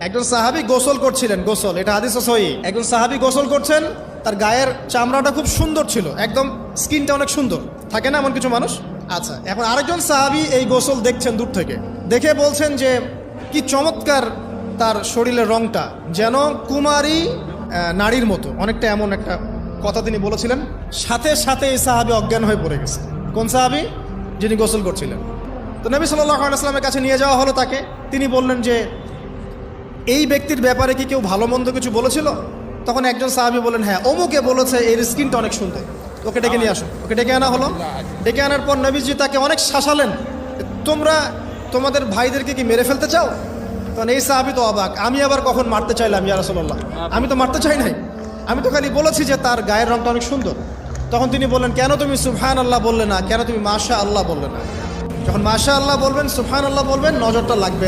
একজন সাহাবী গোসল করছিলেন, গোসল, এটা হাদিসে সহিহ। একজন সাহাবী গোসল করছেন, তার গায়ের চামড়াটা খুব সুন্দর ছিল, একদম স্কিনটা অনেক সুন্দর থাকে না এমন কিছু মানুষ। আচ্ছা, এখন আরেকজন সাহাবী এই গোসল দেখছেন দূর থেকে, দেখে বলছেন যে কি চমৎকার তার শরীরের রংটা, যেন কুমারী নারীর মতো, অনেকটা এমন একটা কথা তিনি বলেছিলেন। সাথে সাথে এই সাহাবী অজ্ঞান হয়ে পড়ে গেছে। কোন সাহাবী? যিনি গোসল করছিলেন। তো নবী সাল্লাল্লাহু আলাইহি ওয়াসাল্লামের কাছে নিয়ে যাওয়া হলো তাকে। তিনি বললেন যে এই ব্যক্তির ব্যাপারে কি কেউ ভালো মন্দ কিছু বলেছিল? তখন একজন সাহাবী বলেন, হ্যাঁ, অমুকে বলেছে এর স্কিনটা অনেক সুন্দর, ওকে ডেকে নিয়ে আসো। ওকে ডেকে আনা হলো। ডেকে আনার পর নবীজি তাকে অনেক শাসালেন, তোমরা তোমাদের ভাইদেরকে কি মেরে ফেলতে চাও? তখন এই সাহাবী তো অবাক, আমি আবার কখন মারতে চাইলাম ইয়া রাসূলুল্লাহ? আমি তো মারতে চাই নাই, আমি তো খালি বলেছি যে তার গায়ের রংটা অনেক সুন্দর। তখন তিনি বললেন, কেন তুমি সুবহানাল্লাহ বললে না, কেন তুমি মাশাআল্লাহ বললে না? যখন মাশাআল্লাহ বলবেন, সুবহানাল্লাহ বলবেন, নজরটা লাগবে।